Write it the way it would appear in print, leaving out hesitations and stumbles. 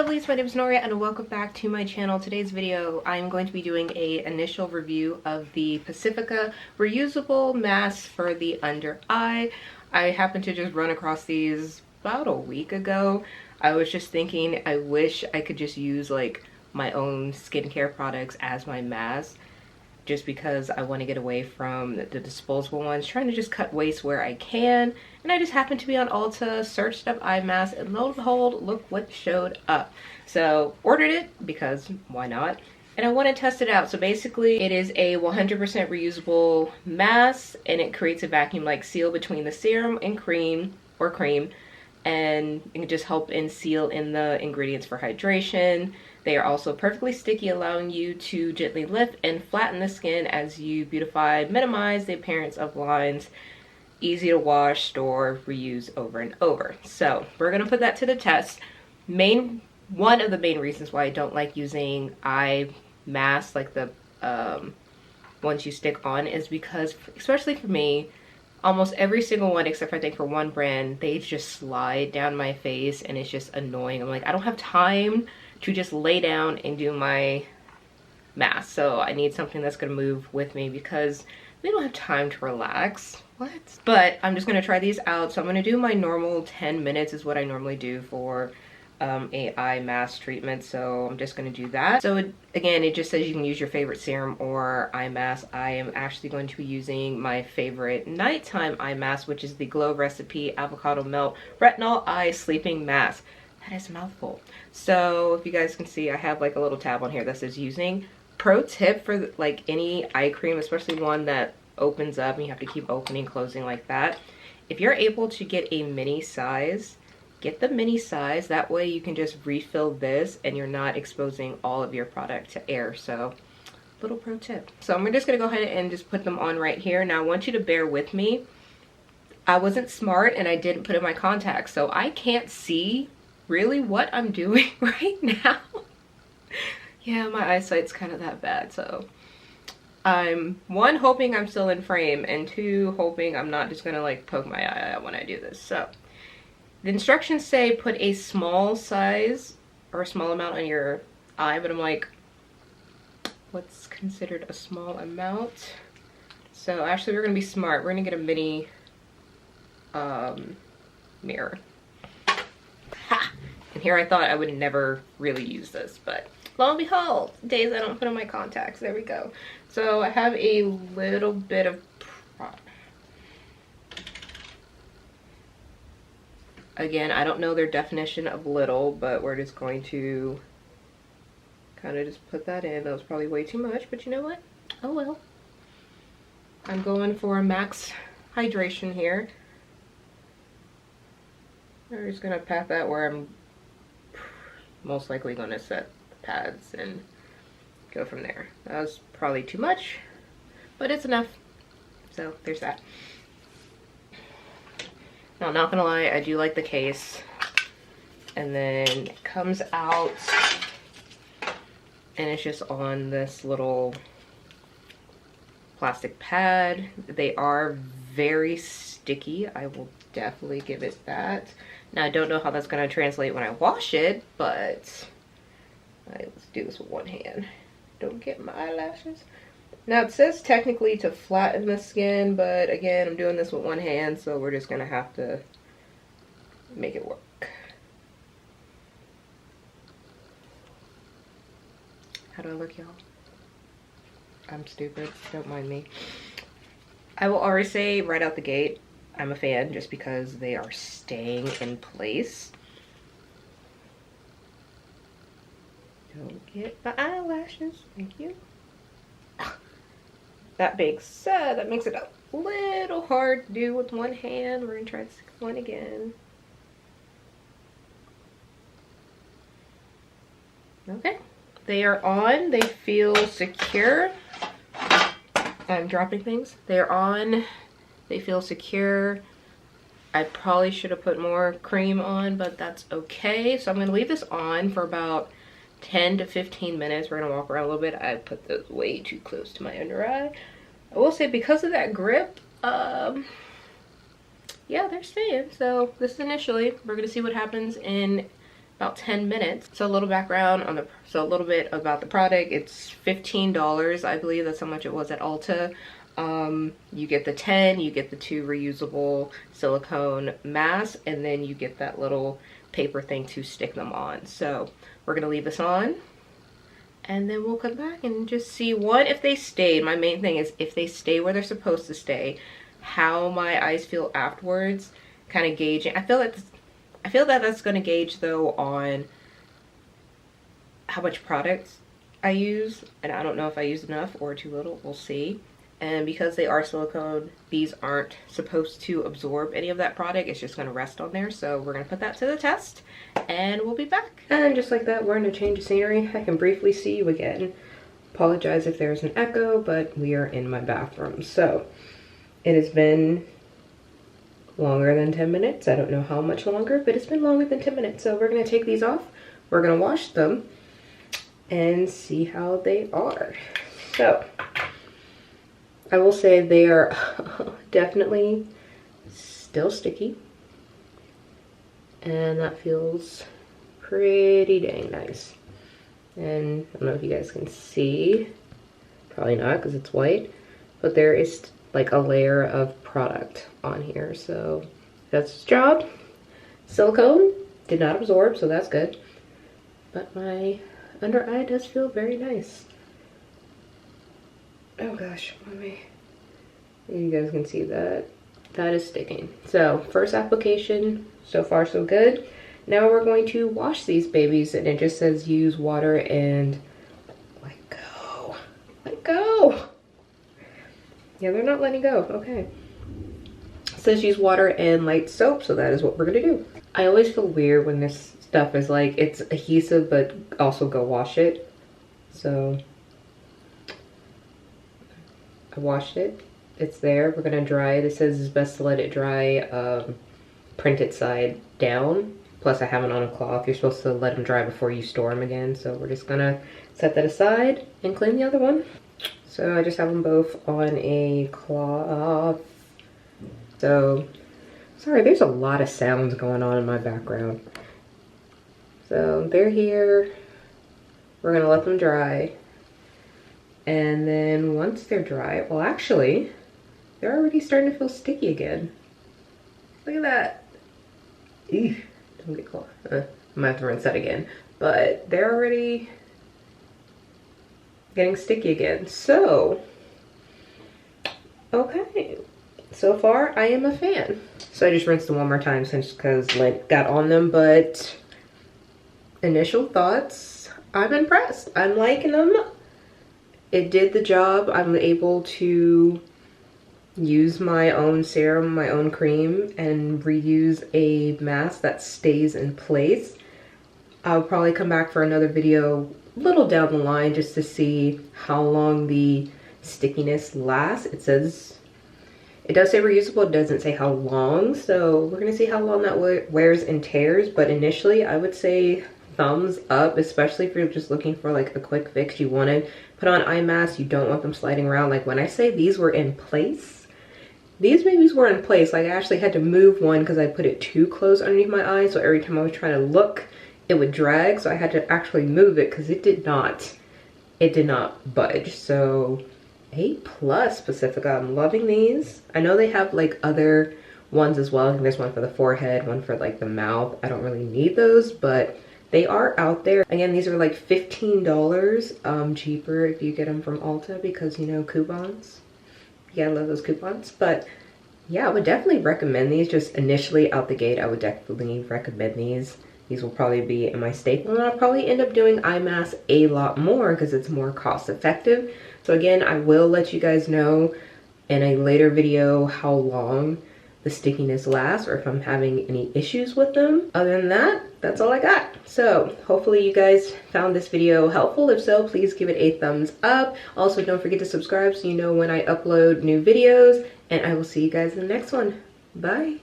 lovelies, my name is Noria and welcome back to my channel. Today's video I'm going to be doing a initial review of the Pacifica reusable masks for the under eye. I happened to just run across these about a week ago. I was just thinking I wish I could just use like my own skincare products as my mask, just because I want to get away from the disposable ones, trying to just cut waste where I can. And I just happened to be on Ulta, searched up eye masks, and lo and behold, look what showed up. So ordered it because why not? And I want to test it out. So basically it is a 100% reusable mask, and it creates a vacuum-like seal between the serum and cream, and it can just help and seal in the ingredients for hydration. They are also perfectly sticky, allowing you to gently lift and flatten the skin as you beautify, minimize the appearance of lines. Easy to wash, store, reuse over and over. So we're gonna put that to the test. One of the main reasons why I don't like using eye masks, like the ones you stick on, is because, especially for me, almost every single one, except I think for one brand, they just slide down my face and it's just annoying. I'm like, I don't have time to just lay down and do my mask. So I need something that's gonna move with me because we don't have time to relax. What? But I'm just gonna try these out. So I'm gonna do my normal 10 minutes is what I normally do for a eye mask treatment. So I'm just gonna do that. So again, it just says you can use your favorite serum or eye mask. I am actually going to be using my favorite nighttime eye mask, which is the Glow Recipe Avocado Melt Retinol Eye Sleeping Mask. That is a mouthful. So if you guys can see, I have like a little tab on here that says using. Pro tip for like any eye cream, especially one that opens up and you have to keep opening, closing like that. If you're able to get a mini size, get the mini size. That way you can just refill this and you're not exposing all of your product to air. So little pro tip. So I'm just gonna go ahead and just put them on right here. Now I want you to bear with me. I wasn't smart and I didn't put in my contacts, so I can't see really what I'm doing right now. Yeah, my eyesight's kind of that bad, so I'm one, hoping I'm still in frame, and two, hoping I'm not just gonna like poke my eye out when I do this. So the instructions say put a small size or a small amount on your eye, but I'm like, what's considered a small amount? So actually we're gonna be smart. We're gonna get a mini mirror. Ha! And here I thought I would never really use this, but lo and behold, days I don't put on my contacts. There we go. So I have a little bit of again, I don't know their definition of little, but we're just going to kind of just put that in. That was probably way too much, but you know what? Oh well. I'm going for a max hydration here. I'm just gonna pat that where I'm most likely gonna set the pads and go from there. That was probably too much, but it's enough. So there's that. Now, not gonna lie, I do like the case. And then it comes out and it's just on this little plastic pad. They are very sticky. I will definitely give it that. Now I don't know how that's going to translate when I wash it, but let's do this with one hand. Don't get my eyelashes. Now it says technically to flatten the skin, but again, I'm doing this with one hand, so we're just going to have to make it work. How do I look, y'all? I'm stupid. Don't mind me. I will already say right out the gate, I'm a fan just because they are staying in place. Don't get my eyelashes. Thank you. That being said, that makes it a little hard to do with one hand. We're gonna try this one again. Okay. They are on. They feel secure. I'm dropping things. They're on. They feel secure. I probably should have put more cream on, but that's okay. So I'm gonna leave this on for about 10 to 15 minutes. We're gonna walk around a little bit. I put those way too close to my under eye. I will say because of that grip, yeah, they're staying. So this is initially. We're gonna see what happens in about 10 minutes. So a little background on a little bit about the product. It's $15, I believe that's how much it was at Ulta. You get the 10, you get the 2 reusable silicone masks, and then you get that little paper thing to stick them on. So we're gonna leave this on, and then we'll come back and just see, one, if they stayed. My main thing is if they stay where they're supposed to stay, how my eyes feel afterwards, kind of gauging. I feel that that's going to gauge though on how much product I use, and I don't know if I use enough or too little. We'll see. And because they are silicone, these aren't supposed to absorb any of that product. It's just going to rest on there. So we're going to put that to the test, and we'll be back. And just like that, we're in a change of scenery. I can briefly see you again. Apologize if there's an echo, but we are in my bathroom. So it has been longer than 10 minutes. I don't know how much longer, but it's been longer than 10 minutes. So we're going to take these off. We're going to wash them and see how they are. So I will say they are definitely still sticky, and that feels pretty dang nice. And I don't know if you guys can see, probably not because it's white, but there is like a layer of product on here, so that's its job. Silicone did not absorb, so that's good, but my under eye does feel very nice. Oh gosh, you guys can see that that is sticking. So first application, so far so good. Now we're going to wash these babies, and it just says use water and let go. Let go. Yeah, they're not letting go. Okay. It says use water and light soap, so that is what we're gonna do. I always feel weird when this stuff is like it's adhesive, but also go wash it. So I washed it. It's there. We're gonna dry it. It says it's best to let it dry printed side down. Plus I have it on a cloth. You're supposed to let them dry before you store them again. So we're just gonna set that aside and clean the other one. So I just have them both on a cloth. So, sorry, there's a lot of sounds going on in my background. So they're here. We're gonna let them dry. And then once they're dry, well actually, they're already starting to feel sticky again. Look at that. Eesh, don't get caught. I might have to rinse that again. But they're already getting sticky again. So, okay. So far, I am a fan. So I just rinsed them one more time since because lint got on them, but initial thoughts, I'm impressed. I'm liking them. It did the job. I'm able to use my own serum, my own cream, and reuse a mask that stays in place. I'll probably come back for another video a little down the line just to see how long the stickiness lasts. It does say reusable, it doesn't say how long, so we're gonna see how long that wears and tears, but initially I would say thumbs up, especially if you're just looking for like a quick fix. You want to put on eye masks, you don't want them sliding around. Like when I say these were in place, these babies were in place. Like I actually had to move one because I put it too close underneath my eye, so every time I was trying to look, it would drag, so I had to actually move it because it did not budge. So A+ Pacifica, I'm loving these. I know they have like other ones as well. I think there's one for the forehead, one for like the mouth. I don't really need those, but they are out there. Again, these are like $15 cheaper if you get them from Ulta because, you know, coupons. Yeah, I love those coupons. But yeah, I would definitely recommend these. Just initially out the gate, I would definitely recommend these. These will probably be in my staple, and I'll probably end up doing eye masks a lot more because it's more cost effective. So again, I will let you guys know in a later video how long the stickiness lasts or if I'm having any issues with them. Other than that, that's all I got. So hopefully you guys found this video helpful. If so, please give it a thumbs up. Also, don't forget to subscribe so you know when I upload new videos, and I will see you guys in the next one. Bye.